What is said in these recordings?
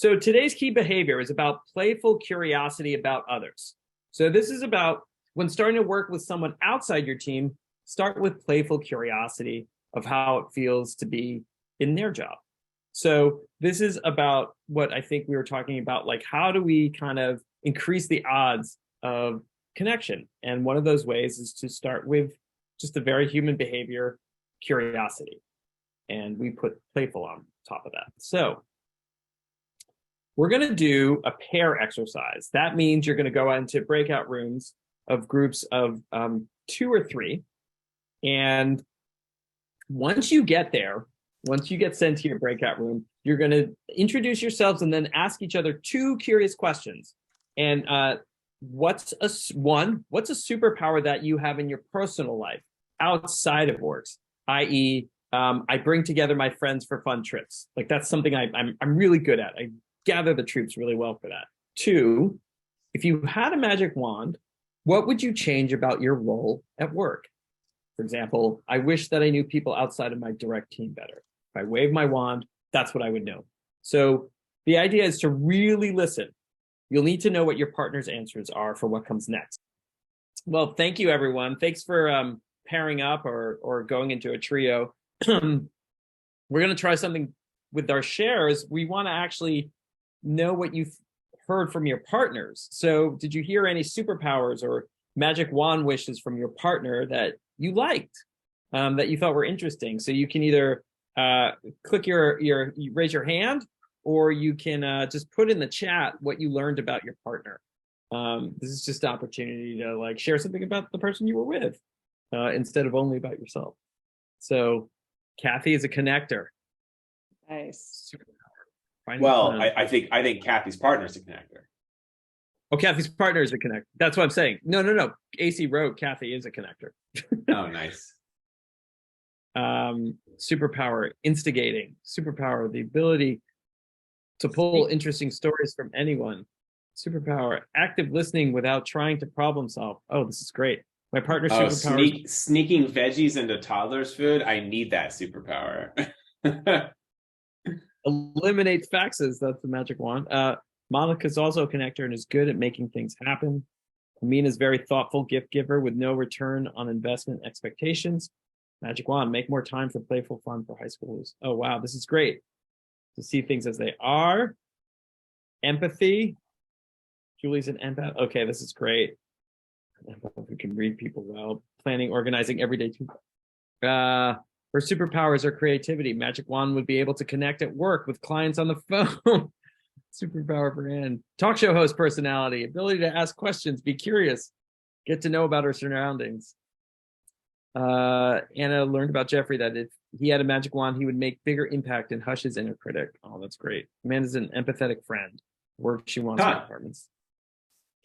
So today's key behavior is about playful curiosity about others. So this is about when starting to work with someone outside your team, start with playful curiosity of how it feels to be in their job. So this is about what I think we were talking about, like how do we kind of increase the odds of connection? And one of those ways is to start with just a very human behavior, curiosity. And we put playful on top of that. So we're going to do a pair exercise. That means you're going to go into breakout rooms of groups of 2 or 3. And once you get there, once you get sent to your breakout room, you're going to introduce yourselves and then ask each other 2 curious questions. And what's a superpower that you have in your personal life outside of work, i.e., I bring together my friends for fun trips. Like that's something I'm really good at. I gather the troops really well for that. 2, if you had a magic wand, what would you change about your role at work? For example, I wish that I knew people outside of my direct team better. If I wave my wand, that's what I would know. So the idea is to really listen. You'll need to know what your partner's answers are for what comes next. Well, thank you, everyone. Thanks for pairing up or going into a trio. We're going to try something with our shares. We want to actually know what you've heard from your partners. So did you hear any superpowers or magic wand wishes from your partner that you liked, that you thought were interesting? So you can either click you raise your hand, or you can just put in the chat what you learned about your partner. This is just an opportunity to like share something about the person you were with instead of only about yourself. So Kathy is a connector. Nice. Well, I think Kathy's partner is a connector. Oh, Kathy's partner is a connector. That's what I'm saying. No. AC wrote Kathy is a connector. Oh, nice. Superpower, instigating. Superpower, the ability to pull interesting stories from anyone. Superpower, active listening without trying to problem solve. Oh, this is great. My partner's superpower. Sneaking veggies into toddlers' food. I need that superpower. Eliminate faxes. That's the magic wand. Monica's also a connector and is good at making things happen. Amina's very thoughtful gift giver with no return on investment expectations. Magic wand, make more time for playful fun for high schoolers. Oh, wow, this is great. To see things as they are. Empathy. Julie's an empath. Okay, this is great. We can read people well. Planning, organizing, everyday. Her superpowers are creativity. Magic wand would be able to connect at work with clients on the phone. Superpower for Anne. Talk show host personality. Ability to ask questions, be curious, get to know about her surroundings. Anna learned about Jeffrey that if he had a magic wand, he would make bigger impact and hush his inner critic. Oh, that's great. Amanda's an empathetic friend. Work she wants in apartments.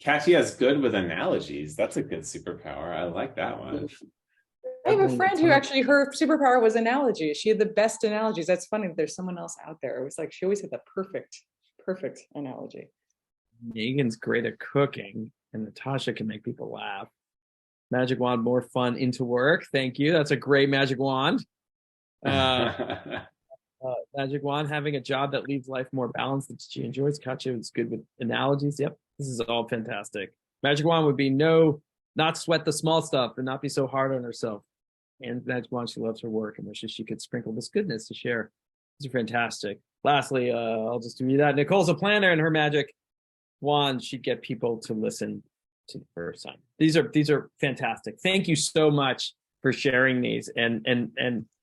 Katya's good with analogies. That's a good superpower. I like that one. I have a friend who actually, her superpower was analogies. She had the best analogies. That's funny that there's someone else out there. It was like she always had the perfect analogy. Megan's great at cooking, and Natasha can make people laugh. Magic wand, more fun into work. Thank you. That's a great magic wand. Magic wand, having a job that leaves life more balanced that she enjoys. Katya is good with analogies. Yep, this is all fantastic. Magic wand would be not sweat the small stuff and not be so hard on herself. And magic wand, she loves her work and wishes she could sprinkle this goodness to share. These are fantastic. Lastly, I'll just read that. Nicole's a planner, and her magic wand, she'd get people to listen to the first time. These are fantastic. Thank you so much for sharing these. And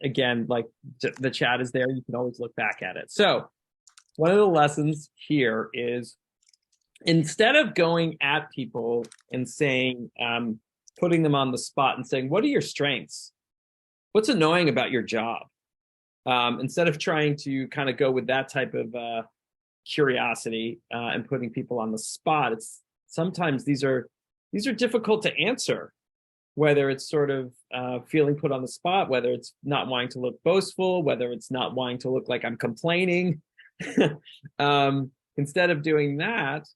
again, like the chat is there. You can always look back at it. So one of the lessons here is instead of going at people and saying, putting them on the spot and saying, what are your strengths? What's annoying about your job? Instead of trying to kind of go with that type of curiosity and putting people on the spot, it's sometimes these are difficult to answer, whether it's sort of feeling put on the spot, whether it's not wanting to look boastful, whether it's not wanting to look like I'm complaining. Instead of doing that,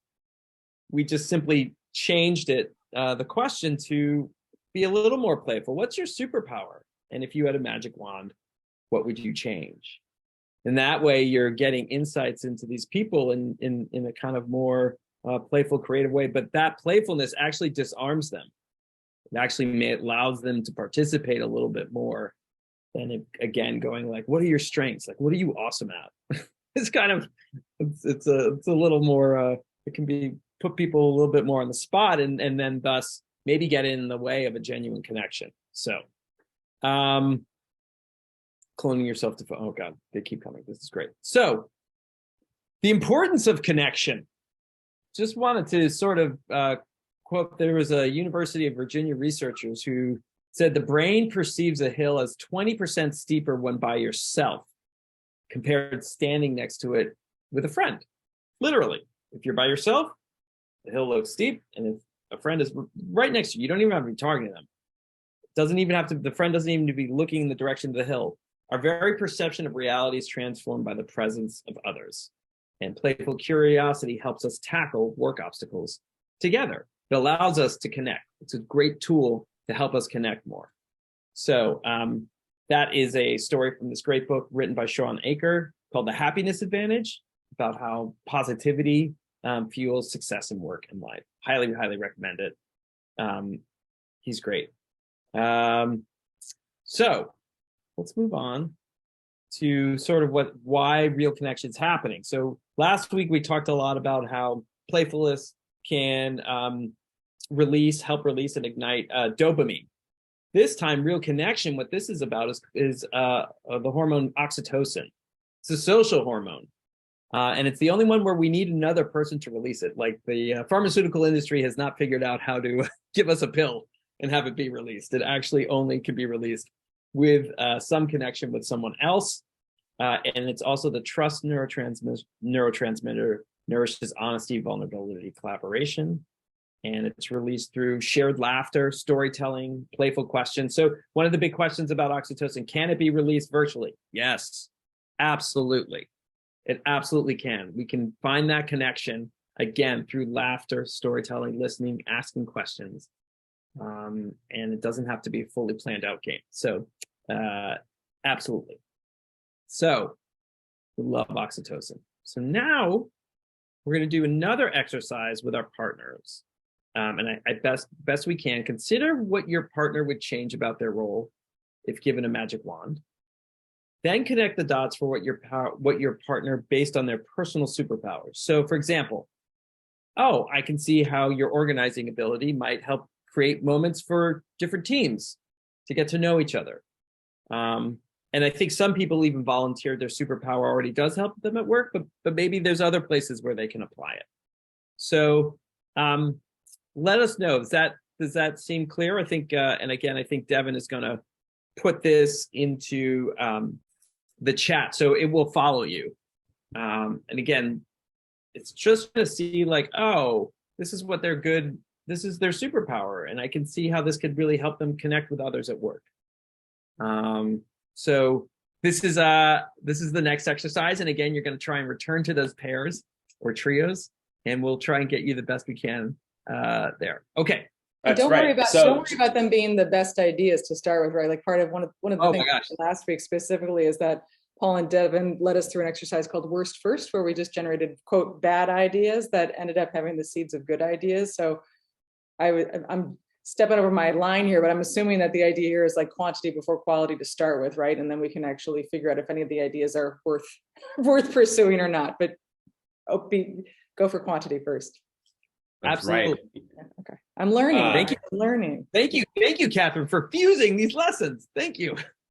we just simply changed it, the question to be a little more playful. What's your superpower? And if you had a magic wand, what would you change? And that way you're getting insights into these people in a kind of more playful, creative way. But that playfulness actually disarms them. It actually allows them to participate a little bit more than it, again, going like, what are your strengths? Like, what are you awesome at? It's kind of, it's a little more, it can be put people a little bit more on the spot and then thus maybe get in the way of a genuine connection. So, cloning yourself to, oh God, they keep coming. This is great. So the importance of connection, just wanted to sort of quote, there was a University of Virginia researchers who said the brain perceives a hill as 20% steeper when by yourself compared to standing next to it with a friend. Literally, if you're by yourself, the hill looks steep, and if a friend is right next to you, you don't even have to be targeting them. Doesn't even have to, the friend doesn't even have to be looking in the direction of the hill. Our very perception of reality is transformed by the presence of others. And playful curiosity helps us tackle work obstacles together. It allows us to connect. It's a great tool to help us connect more. So that is a story from this great book written by Sean Aker called The Happiness Advantage, about how positivity fuels success in work and life. Highly, highly recommend it. He's great. So let's move on to sort of why real connection is happening. So last week we talked a lot about how playfulness can help release and ignite dopamine. This time, real connection, what this is about is the hormone oxytocin. It's a social hormone. And it's the only one where we need another person to release it. Like the pharmaceutical industry has not figured out how to give us a pill and have it be released. It actually only can be released with some connection with someone else. And it's also the trust neurotransmitter, nourishes honesty, vulnerability, collaboration. And it's released through shared laughter, storytelling, playful questions. So one of the big questions about oxytocin, can it be released virtually? Yes, absolutely. It absolutely can. We can find that connection, again, through laughter, storytelling, listening, asking questions. And it doesn't have to be a fully planned out game. So absolutely. So we love oxytocin. So now we're going to do another exercise with our partners. And I best we can consider what your partner would change about their role if given a magic wand. Then connect the dots for what your partner based on their personal superpowers. So, for example, I can see how your organizing ability might help create moments for different teams to get to know each other. And I think some people even volunteered their superpower already does help them at work, but maybe there's other places where they can apply it. So let us know. Does that seem clear? I think, and again, I think Devin is going to put this into the chat, so it will follow you. And again, it's just to see like, oh, this is what they're good. This is their superpower, and I can see how this could really help them connect with others at work. So this is the next exercise, and again, you're going to try and return to those pairs or trios, and we'll try and get you the best we can there. Okay. Don't worry about them being the best ideas to start with, right? Like part of one of the things last week specifically is that Paul and Devin led us through an exercise called Worst First, where we just generated, quote, bad ideas that ended up having the seeds of good ideas. So I'm stepping over my line here, but I'm assuming that the idea here is like quantity before quality to start with, right? And then we can actually figure out if any of the ideas are worth pursuing or not. But go for quantity first. That's absolutely. Right. Okay. I'm learning. Thank you. I'm learning. Thank you, Catherine, for fusing these lessons. Thank you.